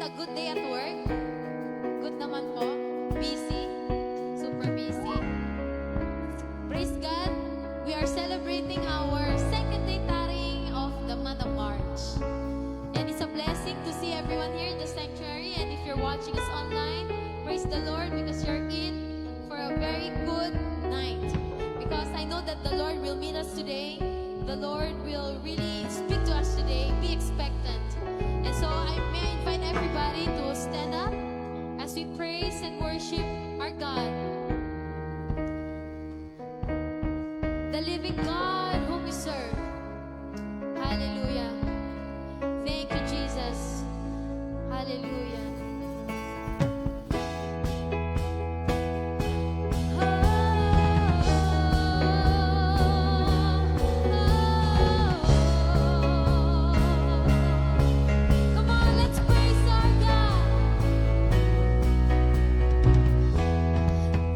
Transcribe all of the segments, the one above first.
a good day at work? Good naman po. Busy. Super busy. Praise God. We are celebrating our second day tarrying of the month of March. And it's a blessing to see everyone here in the sanctuary. And if you're watching us online, praise the Lord because you're in for a very good night. Because I know that the Lord will meet us today. The Lord will really speak to us today. Be expectant. And so may I invite everybody to stand up as we praise and worship our God. The living God whom we serve. Hallelujah. Thank you, Jesus. Hallelujah. Come on, let's praise our God.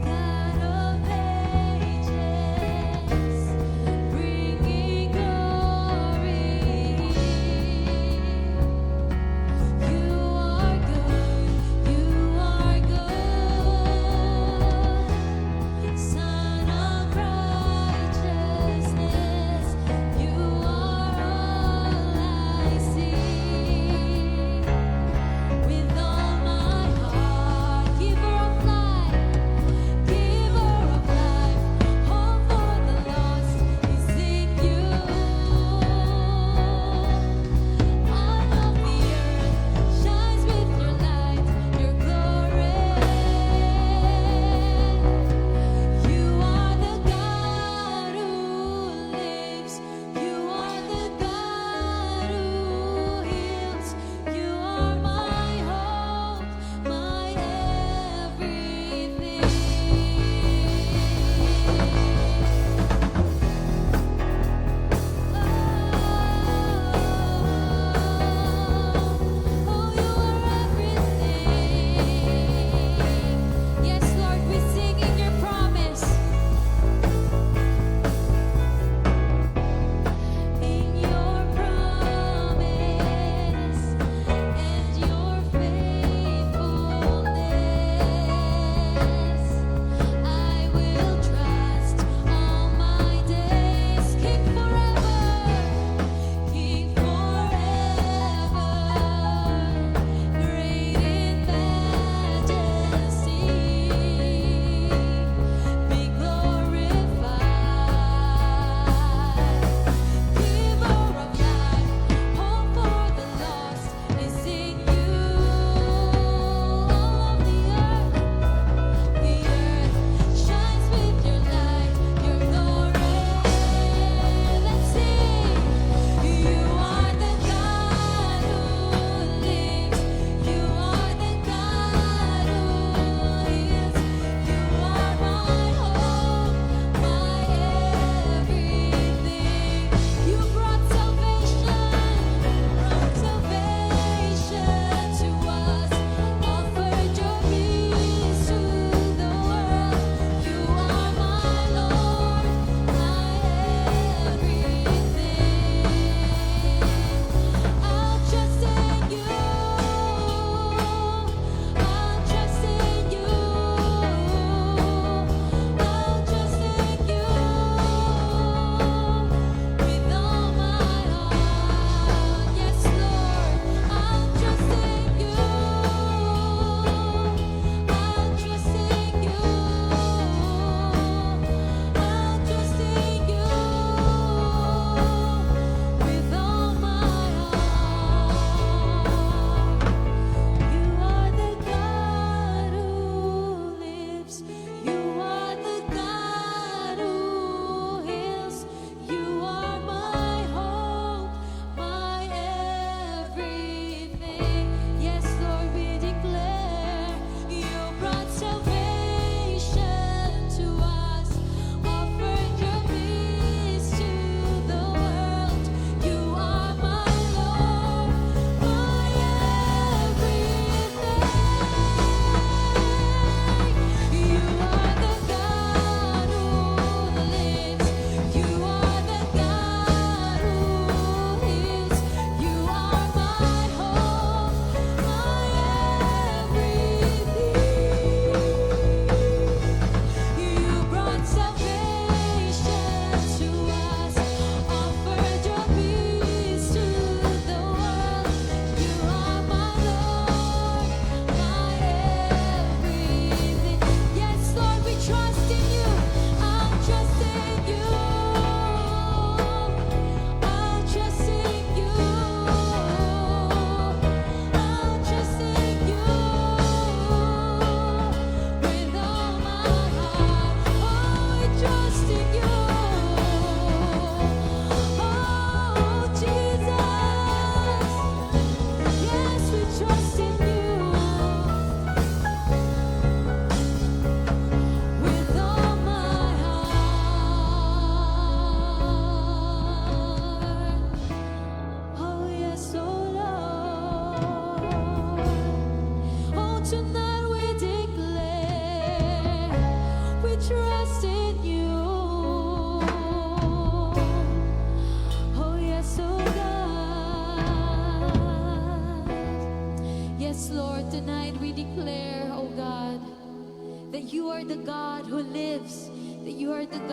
God of ages,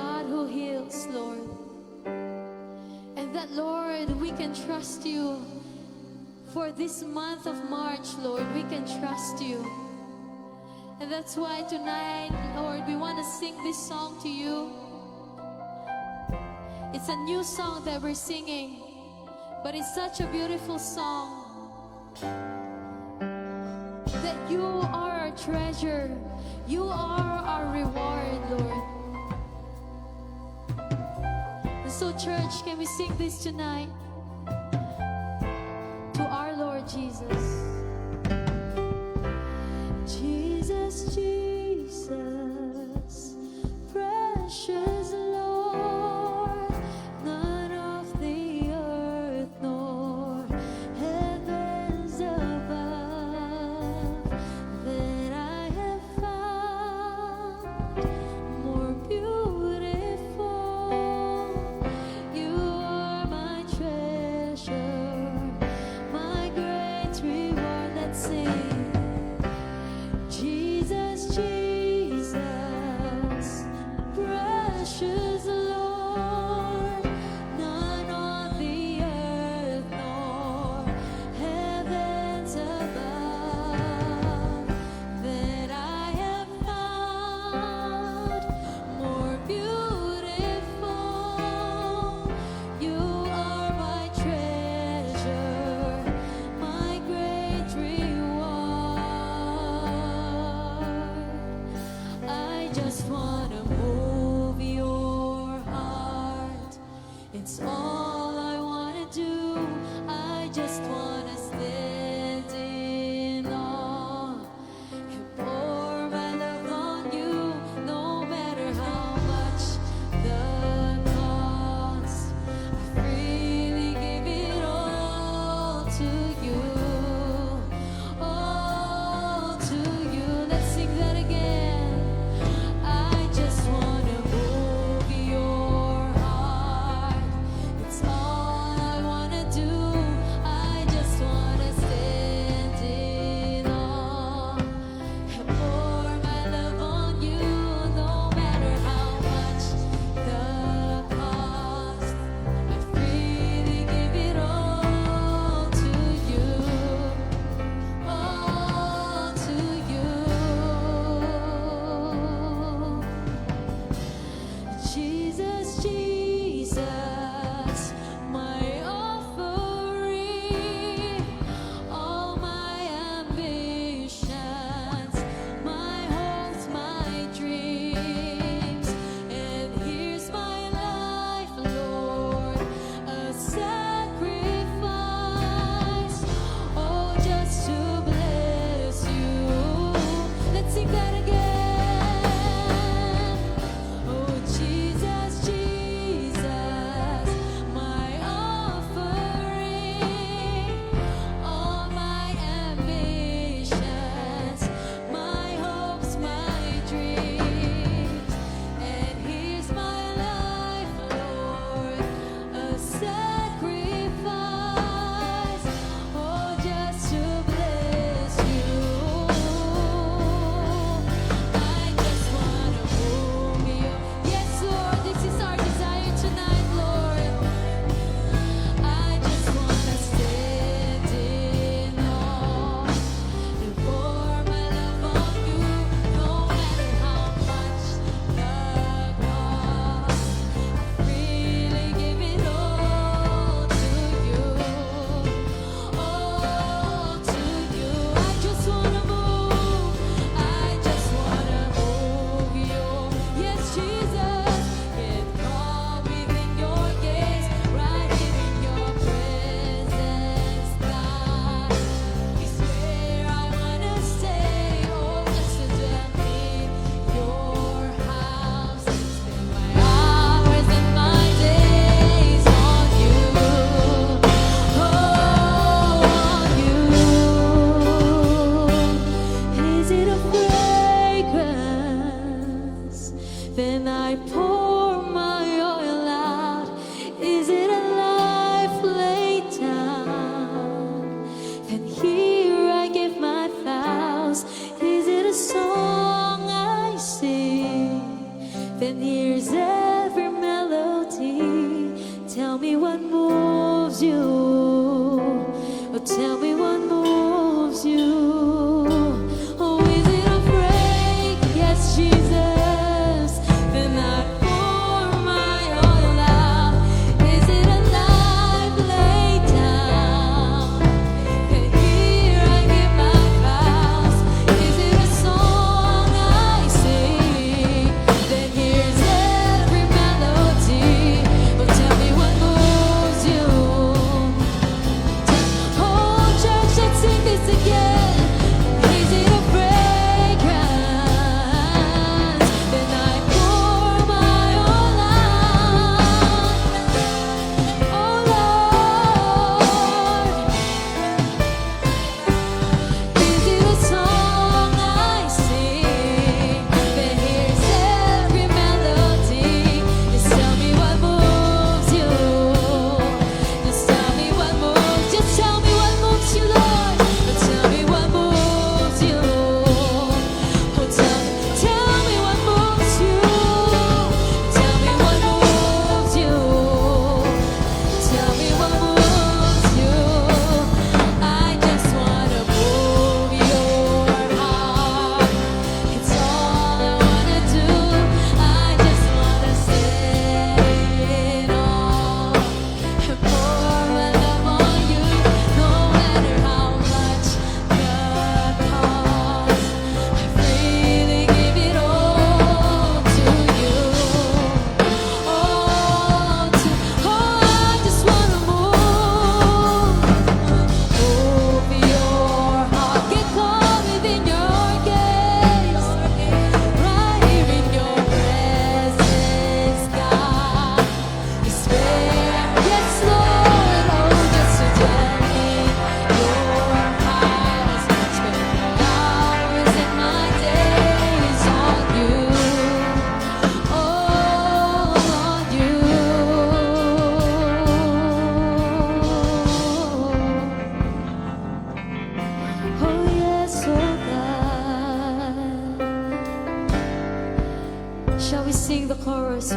God who heals, Lord. And that, Lord, we can trust you for this month of March, Lord. We can trust you. And that's why tonight, Lord, we want to sing this song to you. It's a new song that we're singing, but it's such a beautiful song. That you are our treasure. You are our reward, Lord. And so, church, can we sing this tonight to our Lord Jesus? Jesus, Jesus, precious Lord, none of the earth nor heavens above that I have found more beautiful. You are my treasure, my great reward. Let's sing. Jesus, Jesus, precious Lord, none on the earth nor heavens above that I have found more beautiful. You are my treasure, my great reward. I just wanna move your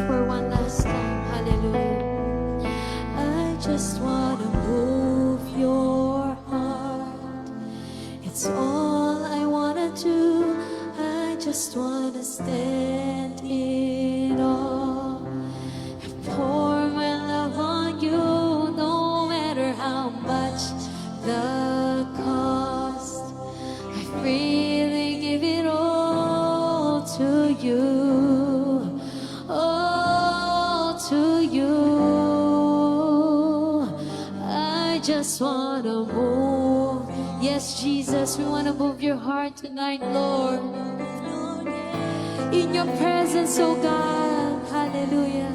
for one last time. Hallelujah. I just want to move your heart. It's all I want to do. I just want to stand in awe. Pour my love on you, no matter how much the cost. I freely give it all to you, all to you. I just want to move. Yes, Jesus, we want to move your heart tonight, Lord. In your presence, oh God, hallelujah,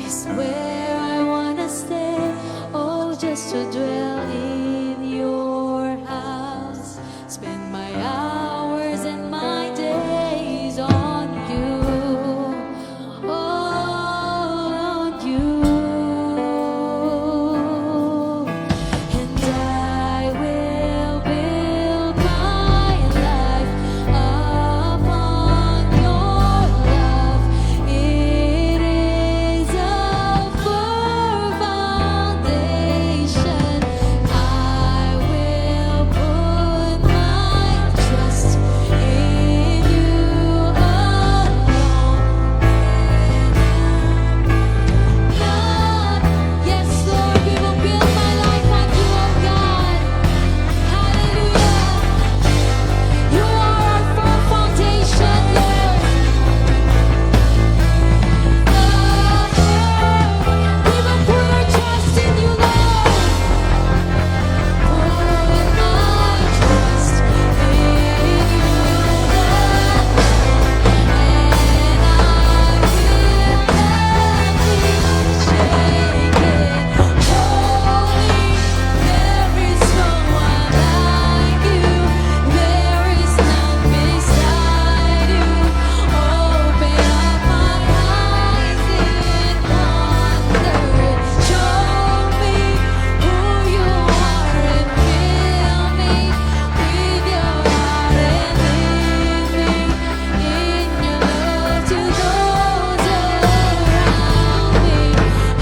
is where I want to stay. Oh, just to dwell in your house. Spend my hours and my days on you. On you. And I will build my life upon your love. It is a firm foundation. I will put my trust in you alone. Yes, Lord, we will build my life on you, oh God. Hallelujah. You are our firm foundation, Lord. We will put our trust in you, Lord. Put my trust in you, Lord. And I will not be shaken. Holy, there is no one like you. There is none beside you. Open up my eyes in wonder. Show me who you are and fill me with your heart and lead me in your love to those around me.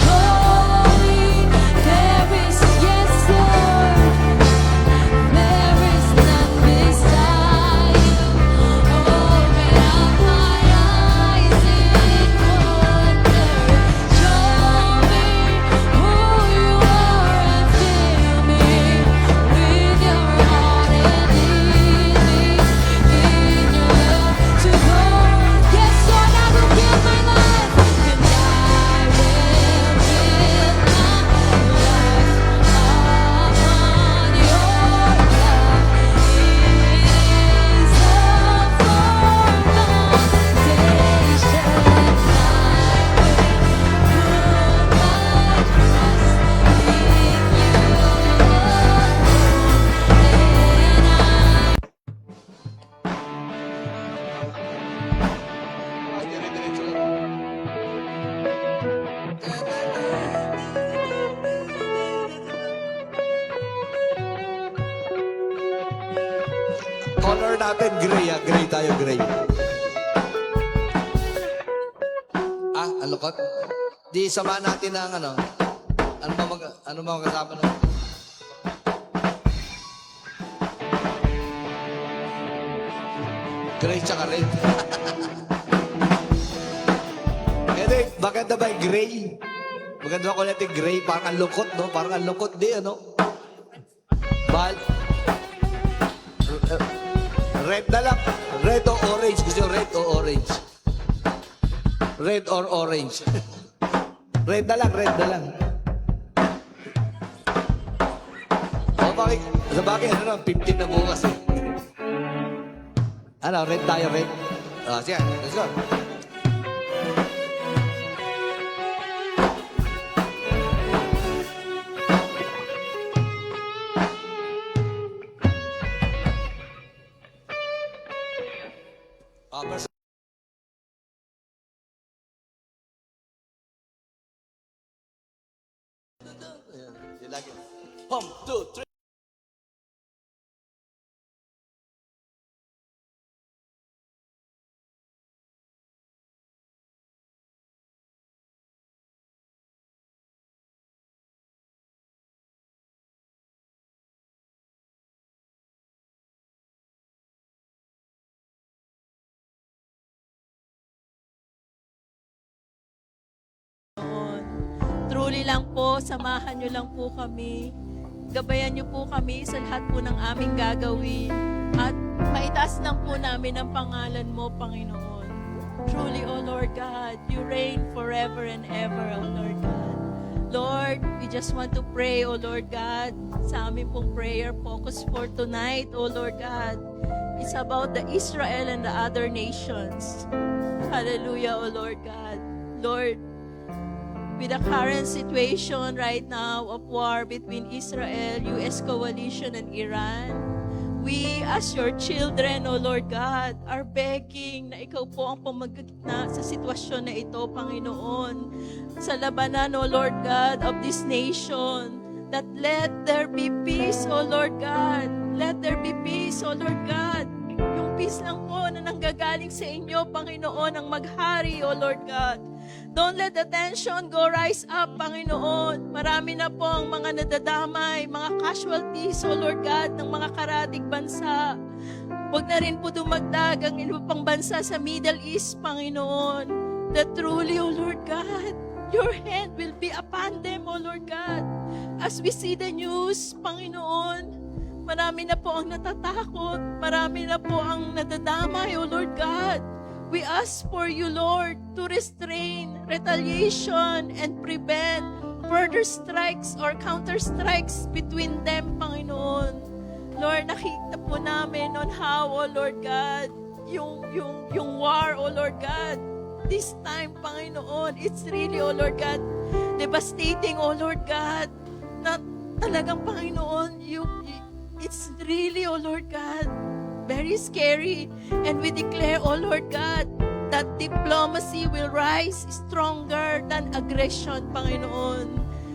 Holy, there is, yes, Lord, there is none beside you. Open up my eyes in wonder. Show me who you are and fill me with your heart and lead me in your love to go. Yes, Lord, I will give my life and I will give my life upon your love. It is a firm foundation. I will put Color natin, gray. Gray tayo, gray. Ang lukot. Di sama natin ang ano. Ano ba kasama nun? Gray tsaka red. Eh, maganda ba yung gray? Maganda ko natin gray. Parang ang lukot, no? Parang ang lukot. Di, ano? Bahal. Red na lang. Red o orange. Gusto yung red o orange? Red or orange? Red na lang, red na lang. O bakit? Sa bakit, ano na, 15 na bukas eh. Ano, red tayo, red. Sige, let's go. First lagi. 1, 2, 3. Kami lang po, samahan niyo lang po kami. Gabayan niyo po kami sa lahat po ng aming gagawin. At maitaas lang po namin ang pangalan mo, Panginoon. Truly, O Lord God, you reign forever and ever, O Lord God. Lord, we just want to pray, O Lord God, sa aming pong prayer focus for tonight, O Lord God. It's about the Israel and the other nations. Hallelujah, O Lord God. Lord, with the current situation right now of war between Israel, U.S. coalition, and Iran, we as your children, O Lord God, are begging na ikaw po ang pumagitna sa sitwasyon na ito, Panginoon, sa labanan, O Lord God, of this nation, that let there be peace, O Lord God. Let there be peace, O Lord God. Yung peace lang po na nanggagaling sa inyo, Panginoon, ang maghari, O Lord God. Don't let the tension go rise up, Panginoon. Marami na po ang mga nadadamay, mga casualties, O Lord God, ng mga karatig bansa. Huwag na rin po dumagdag ang iba pang bansa sa Middle East, Panginoon. That truly, O Lord God, your hand will be upon them, O Lord God. As we see the news, Panginoon, marami na po ang natatakot. Marami na po ang nadadamay, O Lord God. We ask for you, Lord, to restrain retaliation and prevent further strikes or counter-strikes between them, Panginoon. Lord, nakita po namin on how, O Lord God, yung war, O Lord God, this time, Panginoon, it's really, O Lord God, devastating, O Lord God, na talagang, Panginoon, it's really, O Lord God, very scary. And we declare, O Lord God, that diplomacy will rise stronger than aggression, Panginoon.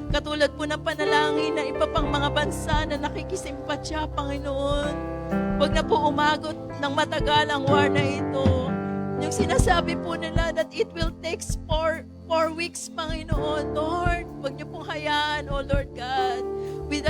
Katulad po ng panalangin na iba pang mga bansa na nakikisimpatya, Panginoon. Huwag na po umagot ng matagal ang war na ito. Yung sinasabi po nila that it will take 4 weeks, Panginoon. Lord, huwag niyo pong hayaan, O Lord God. With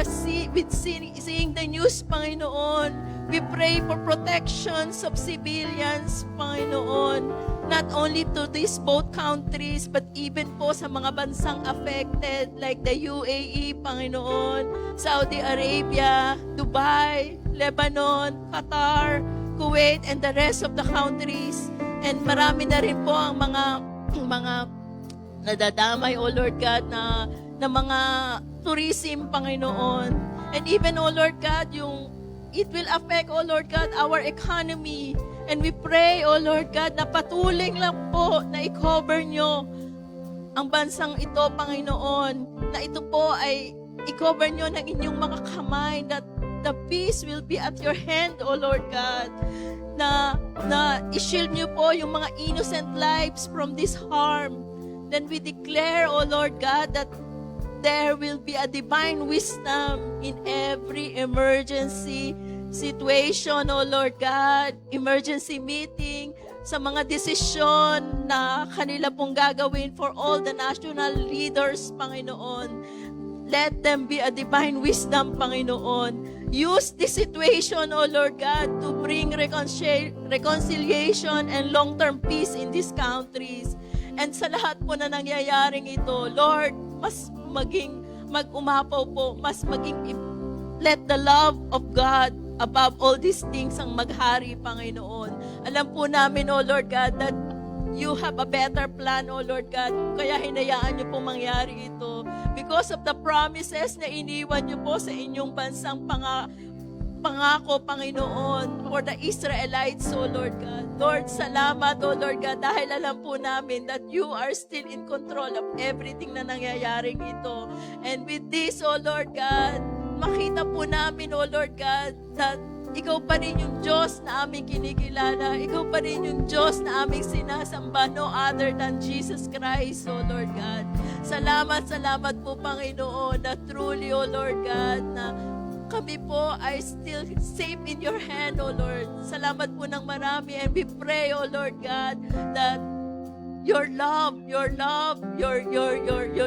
seeing the news, Panginoon, we pray for protections of civilians, Panginoon. Not only to these both countries, but even po sa mga bansang affected like the UAE, Panginoon, Saudi Arabia, Dubai, Lebanon, Qatar, Kuwait, and the rest of the countries. And marami na rin po ang mga nadadamay, O Lord God, na mga tourism, Panginoon. And even, O Lord God, it will affect, O Lord God, our economy. And we pray, O Lord God, na patuloy lang po na i-cover nyo ang bansang ito, Panginoon. Na ito po ay i-cover nyo ng inyong mga kamay, that the peace will be at your hand, O Lord God. Na i-shield nyo po yung mga innocent lives from this harm. Then we declare, O Lord God, that there will be a divine wisdom in every emergency situation, O Lord God, emergency meeting, sa mga desisyon na kanila pong gagawin for all the national leaders, Panginoon. Let them be a divine wisdom, Panginoon. Use this situation, O Lord God, to bring reconciliation and long-term peace in these countries. And sa lahat po na nangyayaring ito, Lord, mas maging mag-umapaw po, mas maging let the love of God above all these things ang maghari, Panginoon. Alam po namin, O Lord God, that you have a better plan, O Lord God. Kaya hinayaan niyo po mangyari ito. Because of the promises na iniwan niyo po sa inyong bansang pangako, Panginoon, for the Israelites, O Lord God. Lord, salamat, O Lord God, dahil alam po namin that you are still in control of everything na nangyayaring ito. And with this, O Lord God, makita po namin, O Lord God, that ikaw pa rin yung Diyos na aming kinikilala. Ikaw pa rin yung Diyos na aming sinasamba, no other than Jesus Christ, O Lord God. Salamat po, Panginoon, na truly, O Lord God, na kami po ay still safe in your hand, O Lord. Salamat po ng marami, and we pray, O Lord God, that your love, your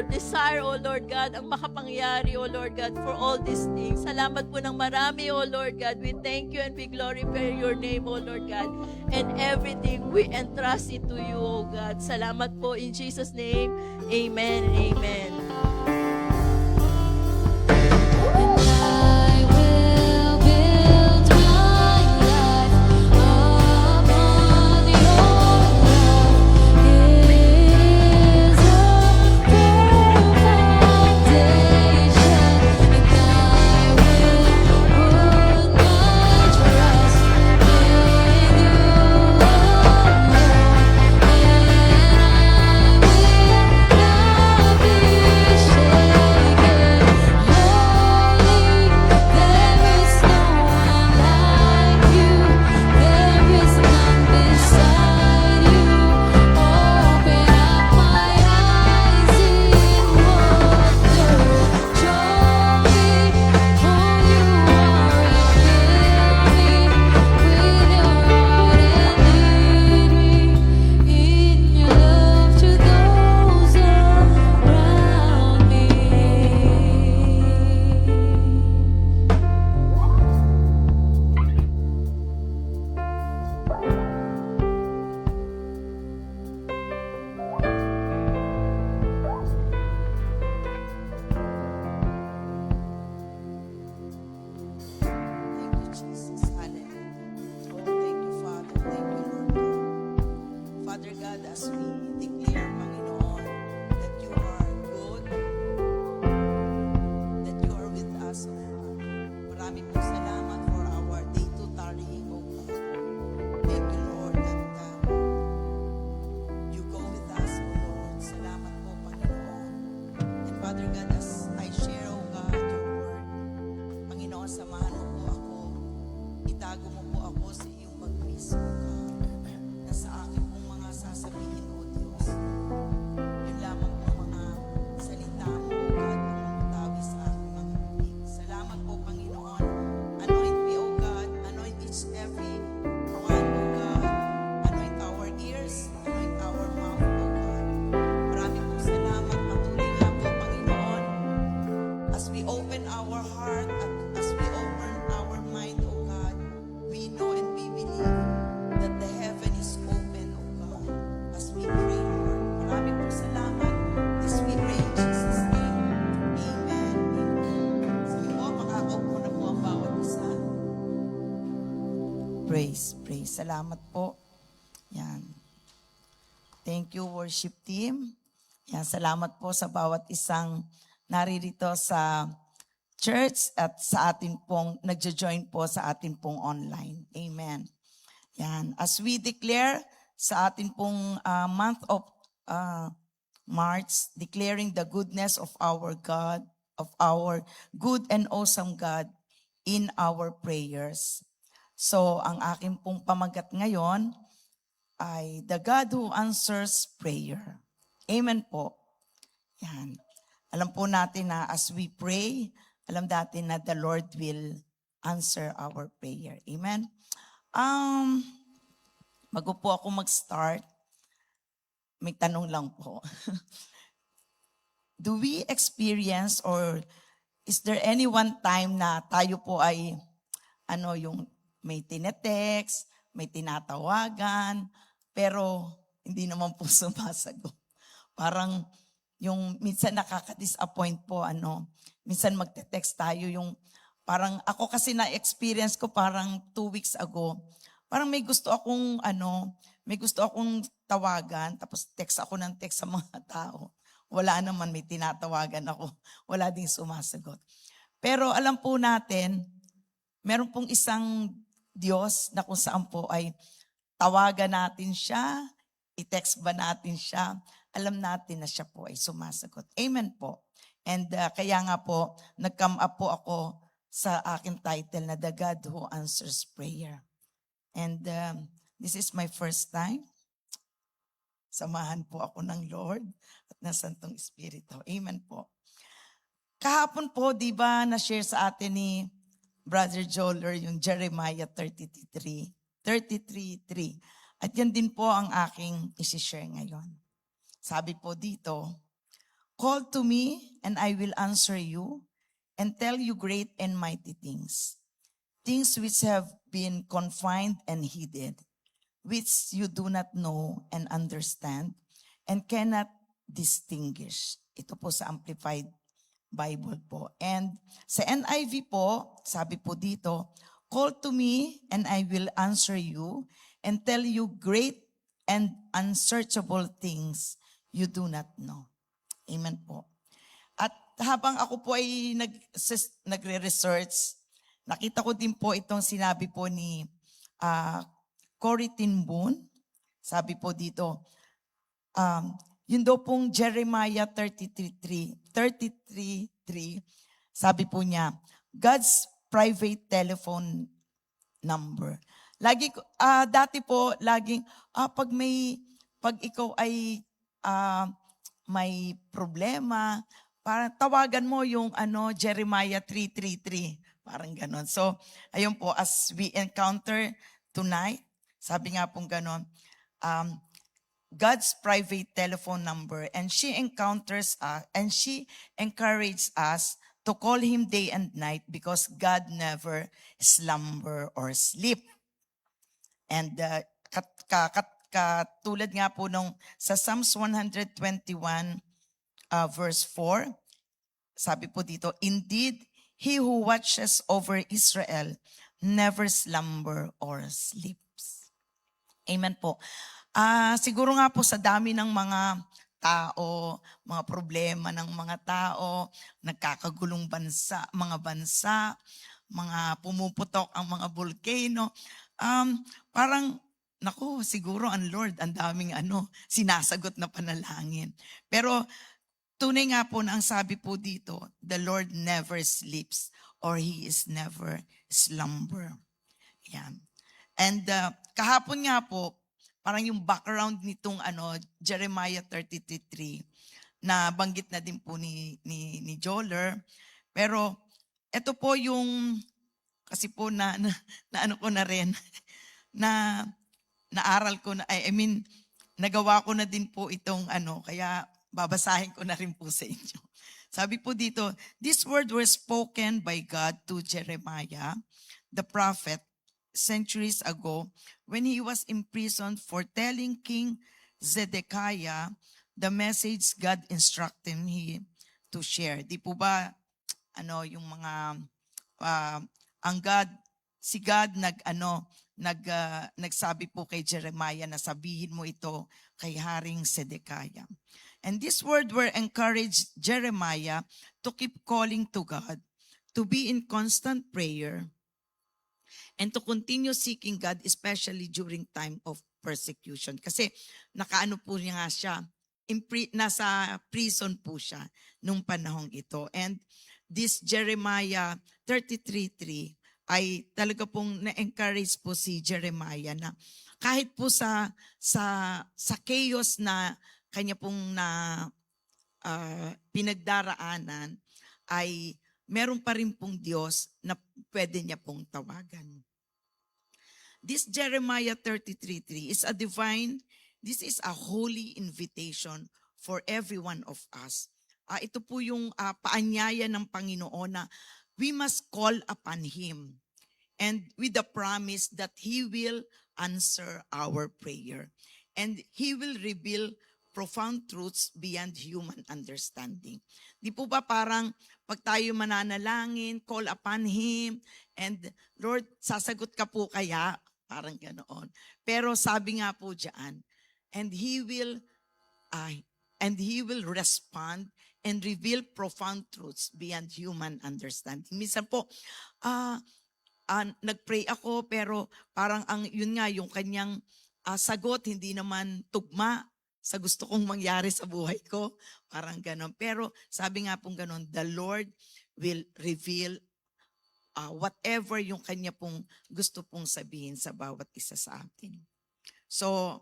desire, O Lord God, ang makapangyari, O Lord God, for all these things. Salamat po ng marami, O Lord God. We thank you and we glorify your name, O Lord God. And everything we entrust it to you, O God. Salamat po in Jesus' name. Amen and amen. praise, praise. Salamat po. Yan. Thank you, worship team. Yan, salamat po sa bawat isang naririto sa church at sa atin pong nagjo-join po sa atin pong online. Amen. Yan. As we declare sa atin pong month of March, declaring the goodness of our God, of our good and awesome God in our prayers. So, ang aking pong pamagat ngayon ay the God who answers prayer. Amen po. Yan. Alam po natin na as we pray, alam natin na the Lord will answer our prayer. Amen. Bago po ako mag-start, may tanong lang po. Do we experience or is there any one time na tayo po ay yung may tinetext, may tinatawagan, pero hindi naman po sumasagot. Parang yung minsan nakaka-disappoint po, minsan magte-text tayo yung parang ako kasi na-experience ko parang 2 weeks ago. Parang may gusto akong tawagan, tapos text ako ng text sa mga tao. Wala naman, may tinatawagan ako. Wala ding sumasagot. Pero alam po natin, meron pong isang Diyos na kung saan po ay tawagan natin siya, i-text ba natin siya, alam natin na siya po ay sumasagot. Amen po. And kaya nga po, nag-come up po ako sa aking title na The God Who Answers Prayer. And this is my first time. Samahan po ako ng Lord at ng Santong Espiritu. Amen po. Kahapon po, di ba, na-share sa atin ni Brother Joler yung Jeremiah 33:3. At yan din po ang aking isi-share ngayon. Sabi po dito, call to me and I will answer you and tell you great and mighty things. Things which have been confined and hidden, which you do not know and understand and cannot distinguish. Ito po sa Amplified Bible po. And sa NIV po, sabi po dito, call to me and I will answer you and tell you great and unsearchable things you do not know. Amen po. At habang ako po ay nagre-research, nakita ko din po itong sinabi po ni Corrie ten Boom. Sabi po dito, yun daw pong Jeremiah 33:3, sabi po niya, God's private telephone number. Dati po, laging, pag ikaw ay may problema, parang tawagan mo yung Jeremiah 3:3, parang ganon. So, ayun po, as we encounter tonight, sabi nga pong ganon, God's private telephone number, and she encounters us and she encourages us to call Him day and night because God never slumber or sleep. And katulad nga po nung sa Psalms 121 verse 4, sabi po dito, indeed, He who watches over Israel never slumber or sleeps. Amen po. Siguro nga po sa dami ng mga tao, mga problema ng mga tao, nagkakagulong mga bansa, mga pumuputok ang mga volcano, parang, siguro ang Lord, ang daming sinasagot na panalangin. Pero tunay nga po na ang sabi po dito, the Lord never sleeps or He is never slumber. Yan. And kahapon nga po, parang yung background nitong Jeremiah 33:3 na banggit na din po ni Joler. Pero ito po yung kasi po na ko na rin na naaral ko na nagawa ko na din po itong kaya babasahin ko na rin po sa inyo. Sabi po dito, this word was spoken by God to Jeremiah, the prophet, centuries ago when he was imprisoned for telling King Zedekiah the message God instructed him to share. Di po ba yung mga si God nagsabi po kay Jeremiah na sabihin mo ito kay Haring Sedekiah. And this word were encouraged Jeremiah to keep calling to God, to be in constant prayer, and to continue seeking God, especially during time of persecution. Kasi nakaano po niya nga siya, nasa prison po siya nung panahong ito. And this Jeremiah 33:3 ay talaga pong na-encourage po si Jeremiah na kahit po sa chaos na kanya pong pinagdaraanan, ay meron pa rin pong Diyos na pwede niya pong tawagan. This Jeremiah 33:3 is this is a holy invitation for every one of us. Ito po yung paanyaya ng Panginoon na we must call upon Him, and with the promise that He will answer our prayer. And He will reveal profound truths beyond human understanding. Di po ba parang pag tayo mananalangin, call upon Him, and Lord, sasagot ka po kaya? Parang ganoon. Pero sabi nga po diyan, and He will respond and reveal profound truths beyond human understanding. Minsan po, nagpray ako pero parang yun nga, yung kanyang sagot hindi naman tugma sa gusto kong mangyari sa buhay ko. Parang ganon. Pero sabi nga pong ganon, the Lord will reveal whatever yung kanya pong gusto pong sabihin sa bawat isa sa atin. So,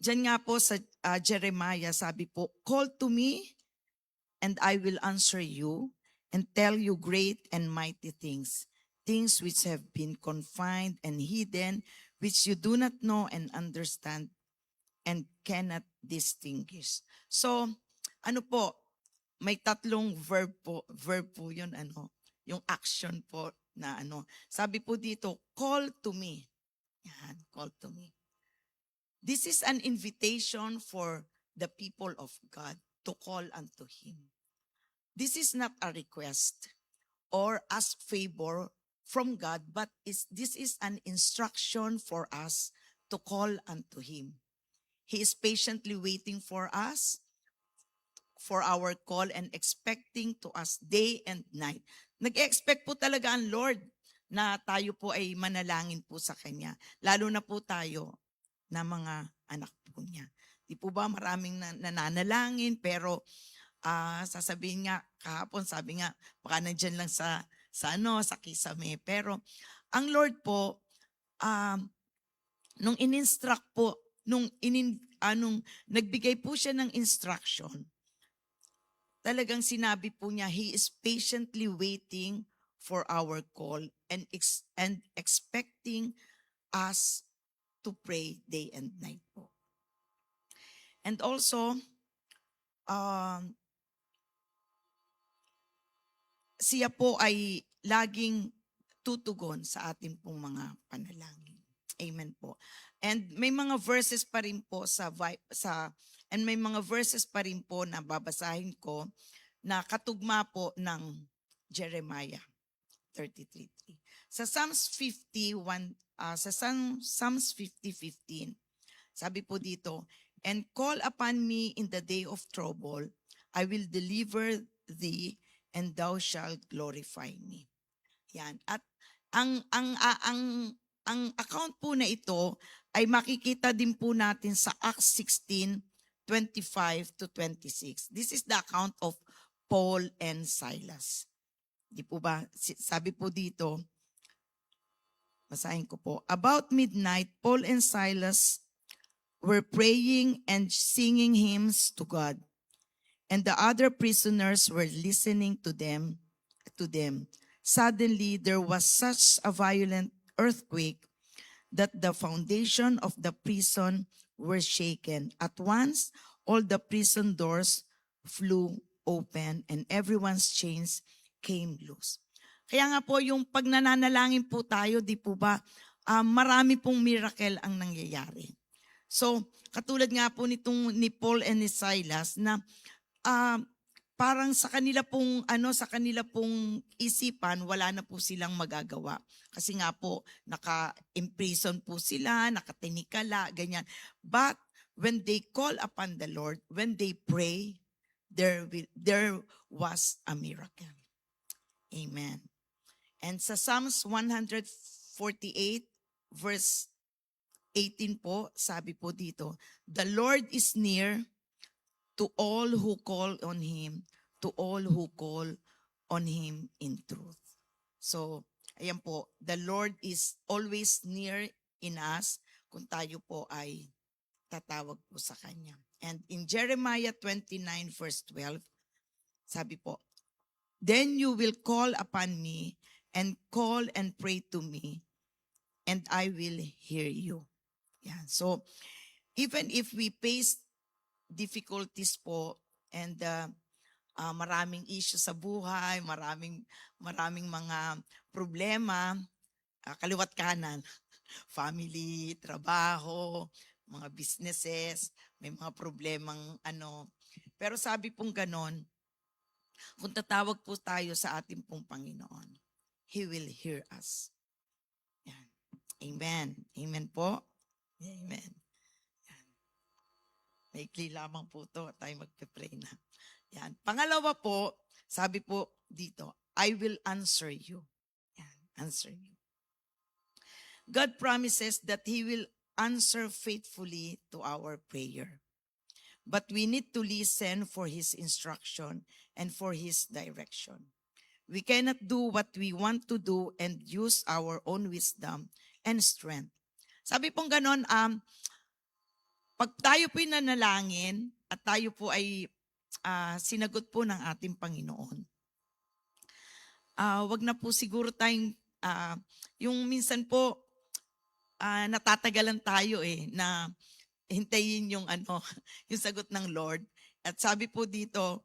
dyan nga po sa Jeremiah, sabi po, call to me and I will answer you and tell you great and mighty things, things which have been confined and hidden, which you do not know and understand and cannot distinguish. So, ano po, may tatlong verb po yun, yung action po na Sabi po dito, call to me. Yan, call to me. This is an invitation for the people of God to call unto Him. This is not a request or ask favor from God, but this is an instruction for us to call unto Him. He is patiently waiting for us, for our call, and expecting to us day and night. Nag-expect po talaga ang Lord na tayo po ay manalangin po sa Kanya. Lalo na po tayo na mga anak po niya. Di po ba maraming nananalangin, pero sasabihin nga, kahapon sabi nga, baka nandyan lang sa kisame. Pero ang Lord po, nung in-instruct po, nung nagbigay po siya ng instruction, talagang sinabi po niya, He is patiently waiting for our call and expecting us to pray day and night po. And also, siya po ay laging tutugon sa ating pong mga panalangin. Amen po. And may mga verses pa rin po na babasahin ko na katugma po ng Jeremiah 33:3. Sa Psalms 50:15, sabi po dito, and call upon me in the day of trouble, I will deliver thee, and thou shalt glorify me. Yan. At ang account po na ito ay makikita din po natin sa Acts 16:25-26. This is the account of Paul and Silas. Di po ba? Sabi po dito, basahin ko po. About midnight, Paul and Silas were praying and singing hymns to God, and the other prisoners were listening to them. Suddenly, there was such a violent earthquake that the foundation of the prison were shaken. At once, all the prison doors flew open and everyone's chains came loose. Kaya nga po yung pag nananalangin po tayo, di po ba, marami pong miracle ang nangyayari. So, katulad nga po ni Paul and ni Silas na parang sa kanila pong isipan, wala na po silang magagawa. Kasi nga po, naka-imprison po sila, nakatinikala, ganyan. But when they call upon the Lord, when they pray, there was a miracle. Amen. And sa Psalms 148 verse 18 po, sabi po dito, the Lord is near to all who call on Him, to all who call on Him in truth. So, ayan po, the Lord is always near in us kung tayo po ay tatawag po sa Kanya. And in Jeremiah 29 verse 12, sabi po, then you will call upon me and call and pray to me, and I will hear you. Yan. So, even if we face difficulties po and maraming issues sa buhay, maraming mga problema, kaliwat kanan, family, trabaho, mga businesses, may mga problemang Pero sabi pong ganon, kung tatawag po tayo sa ating pong Panginoon, He will hear us. Yan. Amen. Amen po. Amen. Yan. Maikli lamang po to. Tayo magpe-pray na. Yan. Pangalawa po, sabi po dito, I will answer you. Yan. Answer you. God promises that He will answer faithfully to our prayer. But we need to listen for His instruction and for His direction. We cannot do what we want to do and use our own wisdom and strength. Sabi pong ganon, pag tayo po'y nanalangin at tayo po ay sinagot po ng ating Panginoon, wag na po siguro tayong, yung minsan po, natatagalan tayo na hintayin yung yung sagot ng Lord. At sabi po dito,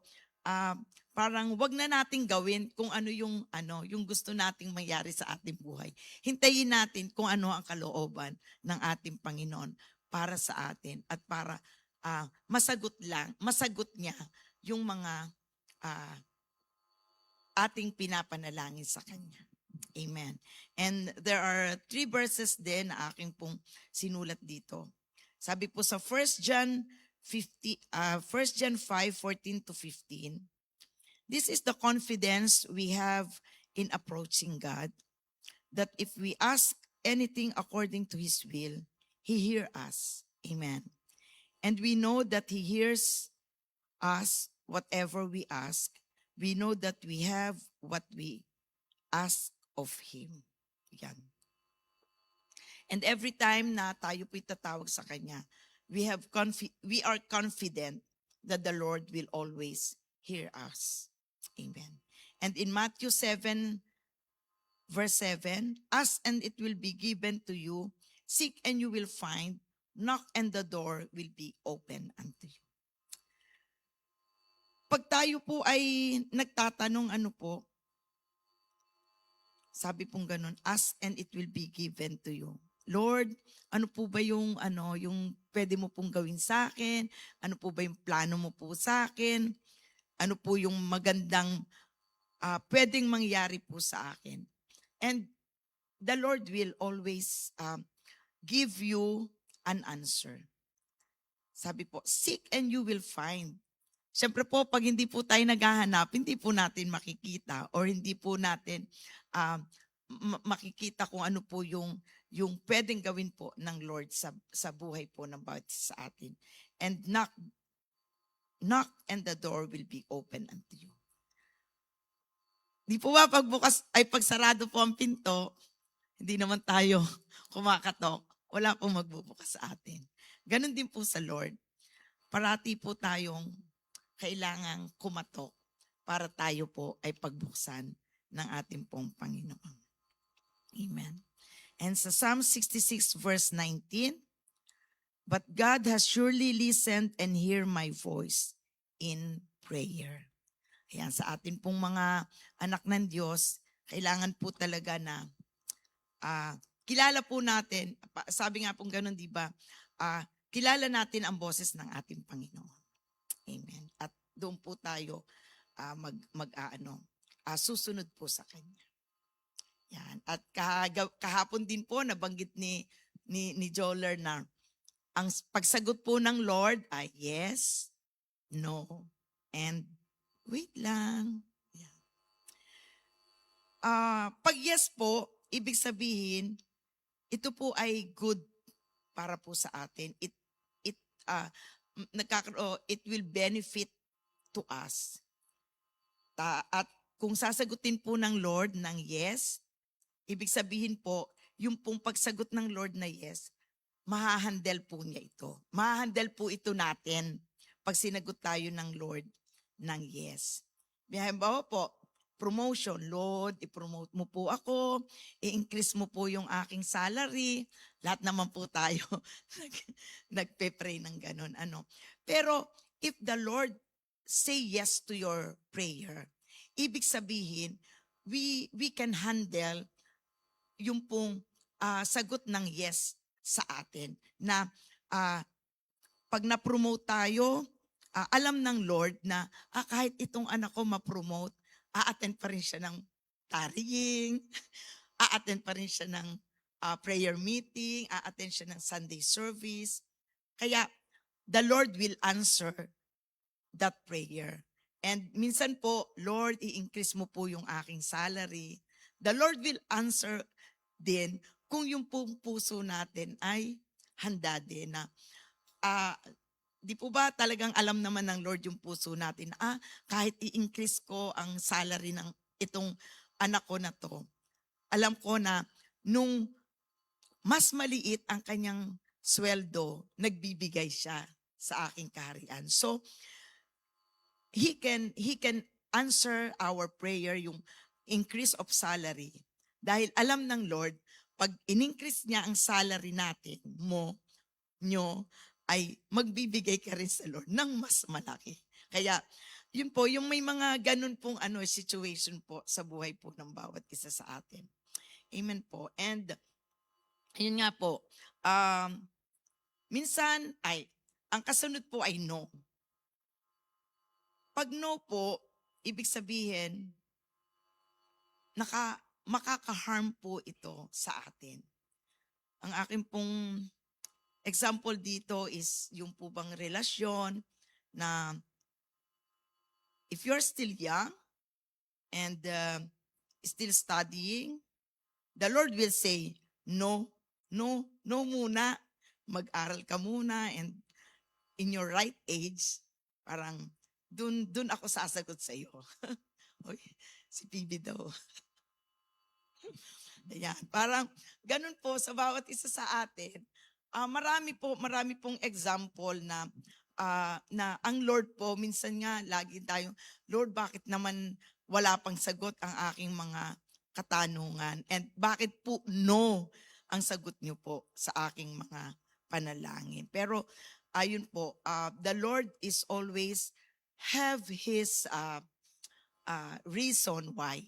parang wag na nating gawin kung yung gusto nating mangyari sa ating buhay. Hintayin natin kung ano ang kalooban ng ating Panginoon para sa atin at para masagot niya yung mga ating pinapanalangin sa Kanya. Amen. And there are 3 verses din na aking pong sinulat dito. Sabi po sa 1 John 5:14 to 15, this is the confidence we have in approaching God, that if we ask anything according to His will, He hears us. Amen. And we know that He hears us whatever we ask. We know that we have what we ask of Him. Yan. And every time na tayo po'y tatawag sa Kanya, we are confident that the Lord will always hear us. Amen. And in Matthew 7, verse 7, ask and it will be given to you, seek and you will find, knock and the door will be open unto you. Pag tayo po ay nagtatanong sabi pong ganun, ask and it will be given to you. Lord, ano po ba yung pwede mo pong gawin sa akin? Ano po ba yung plano mo po sa akin? Ano po yung magandang pwedeng mangyari po sa akin? And the Lord will always give you an answer. Sabi po, seek and you will find. Siyempre po, pag hindi po tayo naghahanap, hindi po natin makikita or hindi po natin makikita kung ano po yung pwedeng gawin po ng Lord sa buhay po ng bawat isa sa atin. And knock and the door will be open unto you. Di po ba pagsarado po ang pinto, hindi naman tayo kumakatok, wala pong magbubukas sa atin. Ganon din po sa Lord. Parati po tayong kailangang kumatok para tayo po ay pagbuksan ng ating pong Panginoon. Amen. And sa Psalm 66 verse 19, but God has surely listened and hear my voice in prayer. Ayan, sa atin pong mga anak ng Diyos, kailangan po talaga na kilala po natin, sabi nga pong ganun, di ba? Kilala natin ang boses ng ating Panginoon. Amen. At doon po tayo susunod po sa kanya. Yan. At kahapon din po nabanggit ni Joler na ang pagsagot po ng Lord ay yes, no, and wait lang. Yan. Pag yes po, ibig sabihin ito po ay good para po sa atin. It will benefit to us. At kung sasagutin po ng Lord ng yes, ibig sabihin po, yung pong pagsagot ng Lord na yes, mahahandle po niya ito. Mahahandle po ito natin pag sinagot tayo ng Lord ng yes. Halimbawa po, promotion. Lord, i-promote mo po ako, i-increase mo po yung aking salary. Lahat naman po tayo nagpe-pray ng ganun. Pero if the Lord say yes to your prayer, ibig sabihin, we can handle yung pong sagot ng yes sa atin. Na pag na-promote tayo, alam ng Lord na kahit itong anak ko ma-promote, a-attend pa rin siya ng tarrying, a-attend pa rin siya ng prayer meeting, a-attend siya ng Sunday service. Kaya the Lord will answer that prayer. And minsan po, Lord, i-increase mo po yung aking salary. The Lord will answer din kung yung puso natin ay handa din na di po ba talagang alam naman ng Lord yung puso natin, kahit i-increase ko ang salary ng itong anak ko na to, alam ko na nung mas maliit ang kanyang sweldo, nagbibigay siya sa aking kaharian. So, He can answer our prayer, yung increase of salary. Dahil alam ng Lord, pag in-increase niya ang salary natin, nyo, ay magbibigay ka rin sa Lord ng mas malaki. Kaya, yun po, yung may mga ganun pong situation po sa buhay po ng bawat isa sa atin. Amen po. And, yun nga po, minsan, ang kasunod po ay no. Pag no po, ibig sabihin, makaka-harm po ito sa atin. Ang akin pong example dito is yung po bang relasyon na if you're still young and still studying, the Lord will say, no muna, mag-aral ka muna, and in your right age, parang dun ako sasagot sa iyo. Oy, si PB daw. Ayan, parang ganun po sa bawat isa sa atin. Marami pong example na ang Lord po, minsan nga lagi tayong, Lord, bakit naman wala pang sagot ang aking mga katanungan? And bakit po no ang sagot niyo po sa aking mga panalangin? Pero ayun po, the Lord is always have His reason why.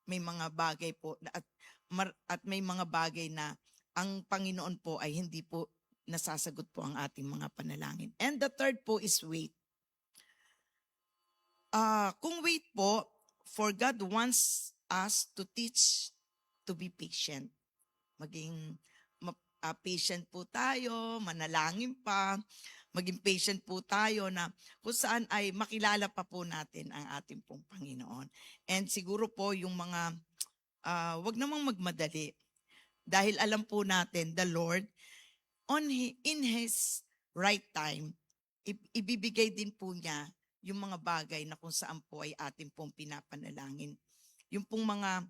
May mga bagay po at may mga bagay na ang Panginoon po ay hindi po nasasagot po ang ating mga panalangin. And the third po is wait. Kung wait po, for God wants us to teach to be patient. Maging patient po tayo, manalangin pa, maging patient po tayo na kung saan ay makilala pa po natin ang ating pong Panginoon. And siguro po yung mga, wag namang magmadali. Dahil alam po natin, the Lord, in His right time, ibibigay din po niya yung mga bagay na kung saan po ay ating pong pinapanalangin. Yung pong mga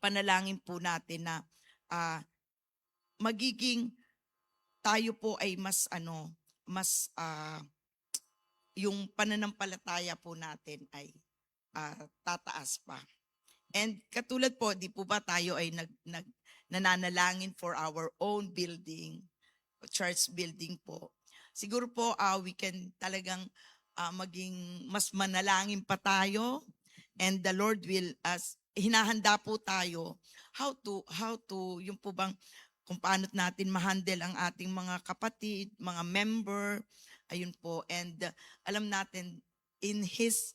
panalangin po natin na magiging tayo po ay yung pananampalataya po natin ay tataas pa. And katulad po, di po ba tayo ay nananalangin for our own building, church building po. Siguro po we can talagang maging mas manalangin pa tayo, and the Lord will, hinahanda po tayo how to yung po bang kung paano natin ma-handle ang ating mga kapatid, mga member, ayun po. And alam natin in His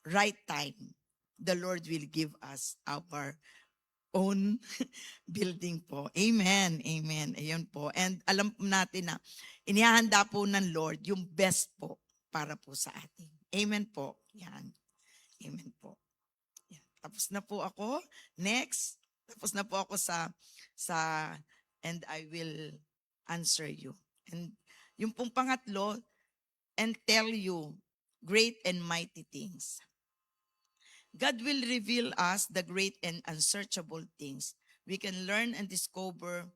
right time, the Lord will give us our own building po. Amen. Amen. Ayun po. And alam po natin na inihahanda po ng Lord yung best po para po sa atin. Amen po. Yan. Amen po. Yan. Tapos na po ako. Next. Tapos na po ako sa and I will answer you. And yung pong pangatlo, and tell you great and mighty things. God will reveal us the great and unsearchable things. We can learn and discover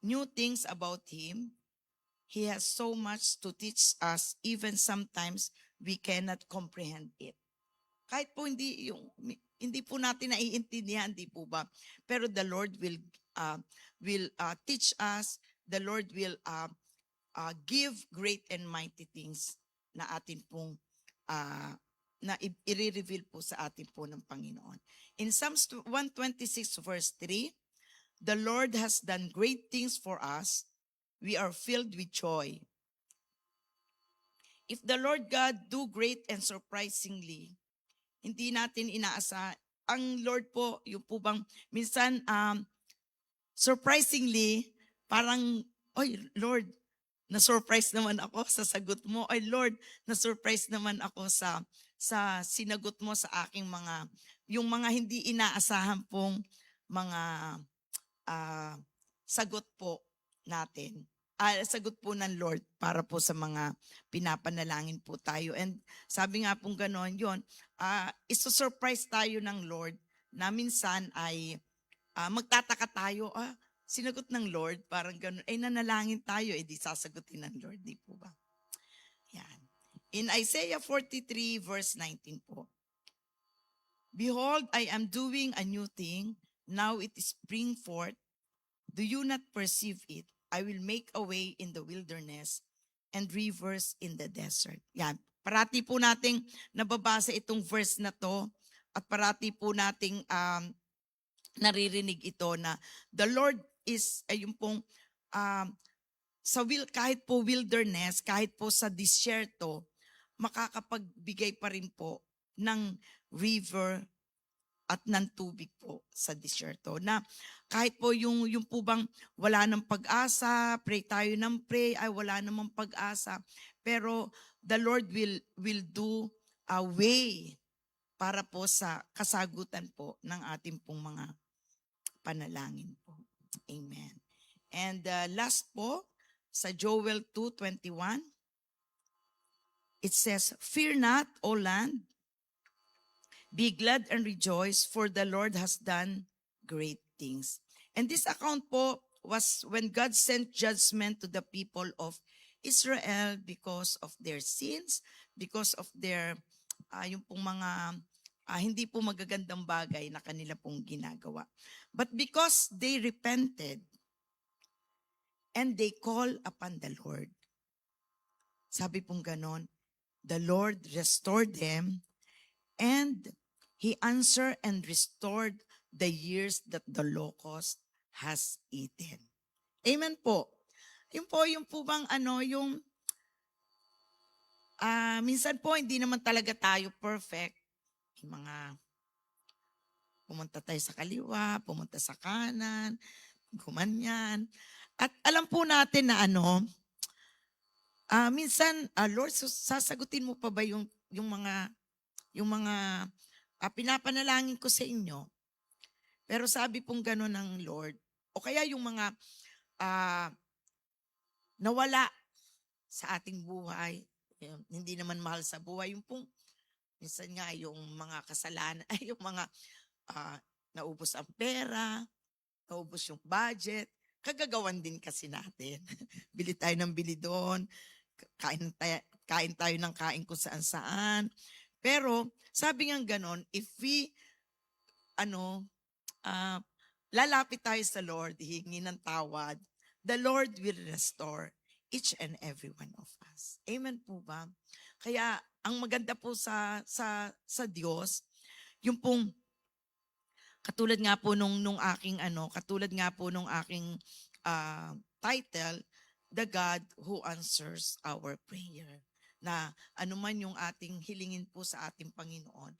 new things about Him. He has so much to teach us, even sometimes we cannot comprehend it. Kahit po hindi po natin naiintindihan, di po ba? Pero the Lord will teach us. The Lord will give great and mighty things na atin pong na i-reveal po sa atin po ng Panginoon. In Psalms 126 verse 3, the Lord has done great things for us. We are filled with joy. If the Lord God do great and surprisingly, hindi natin inaasa, ang Lord po, yung po bang, minsan, surprisingly, parang, oy, Lord, na-surprise naman ako sa sagot mo. Ay, Lord, na-surprise naman ako sa sinagot mo sa aking yung mga hindi inaasahan pong mga sagot po natin. Sagot po ng Lord para po sa mga pinapanalangin po tayo. And sabi nga pong gano'n, yun, iso-surprise tayo ng Lord na minsan ay magtataka tayo, sinagot ng Lord, parang gano'n, nanalangin tayo, di sasagutin ng Lord, di po ba? Yan. In Isaiah 43 verse 19 po, behold, I am doing a new thing, now it is spring forth. Do you not perceive it? I will make a way in the wilderness and rivers in the desert. Yan. Parati po nating nababasa itong verse na to at parati po nating naririnig ito na the Lord is, yung pong, kahit po wilderness, kahit po sa disyerto, makakapagbigay pa rin po ng river at ng tubig po sa disyerto. Na kahit po yung po bang wala ng pag-asa, pray tayo ng pray, ay wala namang pag-asa. Pero the Lord will do a way para po sa kasagutan po ng ating pong mga panalangin po. Amen. And last po, sa Joel 2:21, it says, fear not, O land, be glad and rejoice, for the Lord has done great things. And this account po was when God sent judgment to the people of Israel because of their sins, because of their, yung pong mga hindi po magagandang bagay na kanila pong ginagawa. But because they repented and they call upon the Lord, sabi pong ganon, the Lord restored them and He answered and restored the years that the locust has eaten. Amen po. Yung po bang minsan po hindi naman talaga tayo perfect. Yung mga pumunta tayo sa kaliwa, pumunta sa kanan, gumanyan. At alam po natin na minsan, Lord, sasagutin mo pa ba yung mga pinapanalangin ko sa inyo? Pero sabi pong gano'n ng Lord, o kaya yung mga nawala sa ating buhay, hindi naman mahal sa buhay, yung pong, minsan nga yung mga kasalanan, yung mga naubos ang pera, naubos yung budget, kagagawan din kasi natin. Bili tayo ng bili doon, kain tayo ng kain kung saan-saan. Pero sabi nga ganon, if we lalapit tayo sa Lord, hihingi ng tawad, the Lord will restore each and every one of us. Amen po ba? Kaya ang maganda po sa Diyos, yung pong katulad nga po nung aking title, The God Who Answers Our Prayer. na anuman yung ating hilingin po sa ating Panginoon,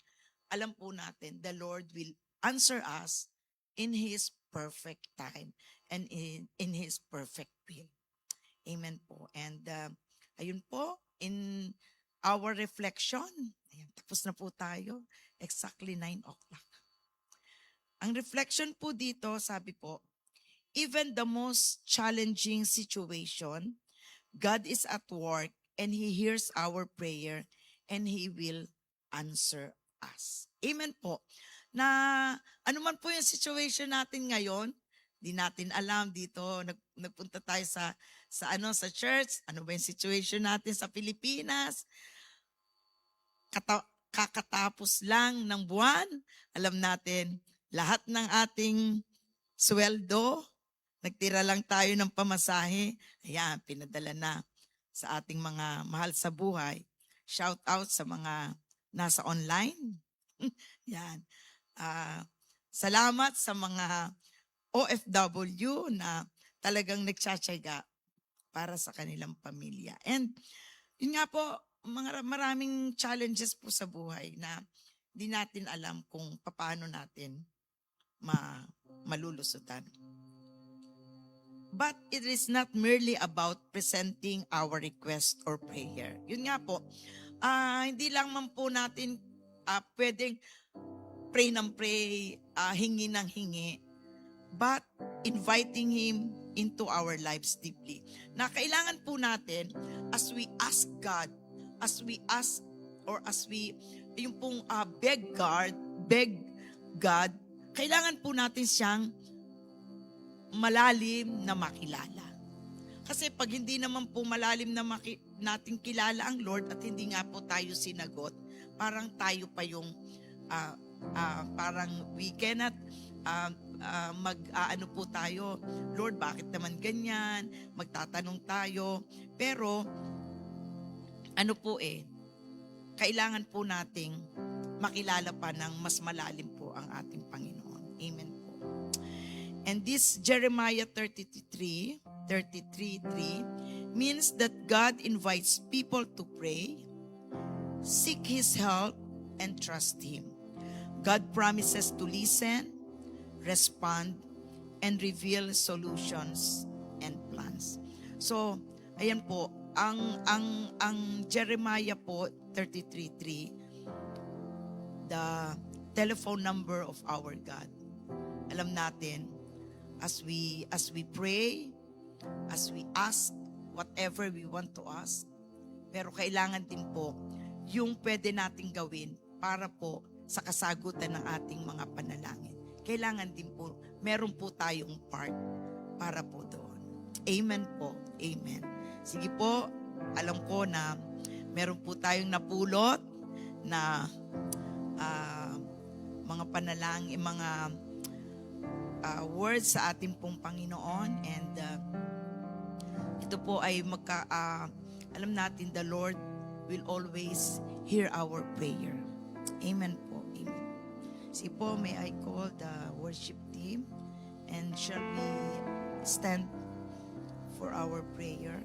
alam po natin, the Lord will answer us in His perfect time and in His perfect will. Amen po. And ayun po, in our reflection, ayan, tapos na po tayo, exactly 9 o'clock. Ang reflection po dito, sabi po, even the most challenging situation, God is at work and He hears our prayer and He will answer us. Amen po. Na ano man po yung situation natin ngayon, di natin alam dito, nagpunta tayo sa church, ano ba yung situation natin sa Pilipinas, kakatapos lang ng buwan, alam natin, lahat ng ating sweldo, nagtira lang tayo ng pamasahe, ayan, pinadala na sa ating mga mahal sa buhay. Shout out sa mga nasa online. Yan. Salamat sa mga OFW na talagang nagtsatsaga para sa kanilang pamilya. And yun nga po, maraming challenges po sa buhay na di natin alam kung paano natin malulusutan. But it is not merely about presenting our request or prayer. Yun nga po, hindi lang man po natin pwedeng pray ng pray, hingi ng hingi, but inviting Him into our lives deeply. Na kailangan po natin, as we ask God, yung pong beg God, kailangan po natin siyang malalim na makilala. Kasi pag hindi naman po malalim na natin kilala ang Lord at hindi nga po tayo sinagot, parang tayo pa yung parang we cannot ano po tayo, Lord, bakit naman ganyan? Magtatanong tayo. Pero ano po kailangan po nating makilala pa ng mas malalim po ang ating Panginoon. Amen po. And this Jeremiah 33:3 means that God invites people to pray, seek His help, and trust Him. God promises to listen, respond, and reveal solutions and plans. So, ayan po, ang Jeremiah po 33:3, the telephone number of our God. Alam natin, as we pray, as we ask whatever we want to ask, pero kailangan din po yung pwede nating gawin para po sa kasagutan ng ating mga panalangin. Kailangan din po, meron po tayong part para po doon. Amen po. Amen. Sige po, alam ko na meron po tayong napulot na mga panalangin, mga words sa ating pong Panginoon, and ito po ay alam natin, the Lord will always hear our prayer. Amen po. Amen. Sige po, may I call the worship team, and shall we stand for our prayer?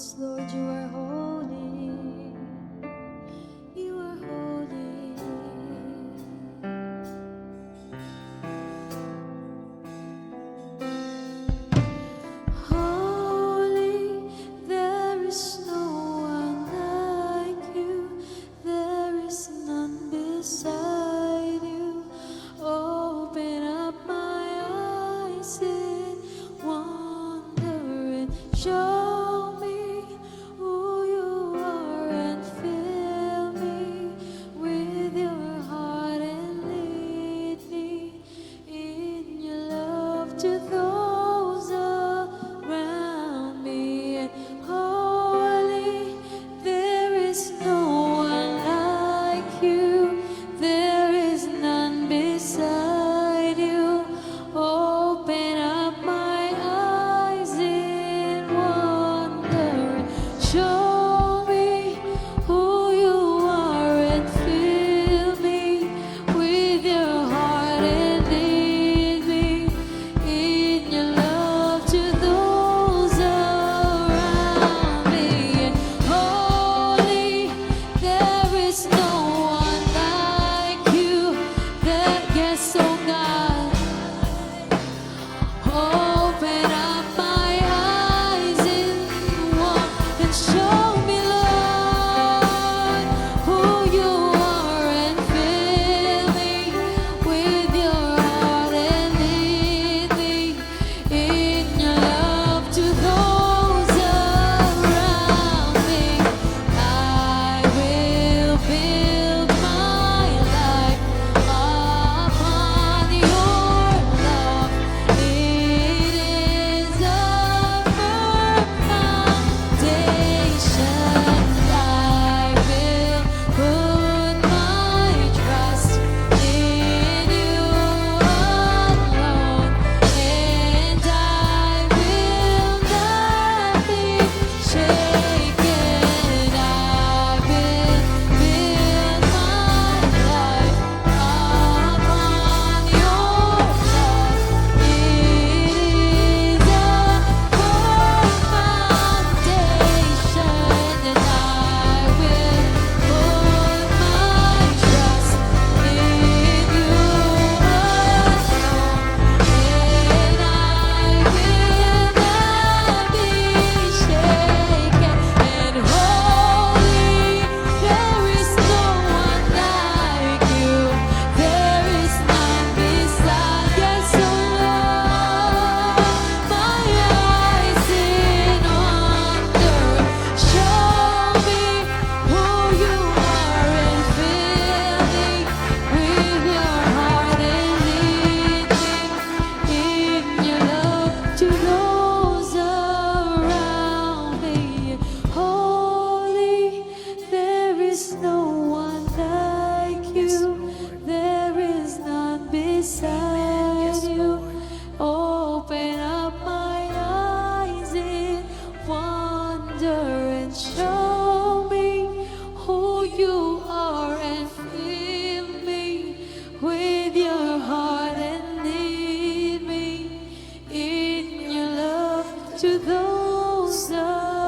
Yes, Lord, you are holy. You are holy. Holy, there is no one like you. There is none beside you. Open up my eyes in wonder and show me to those around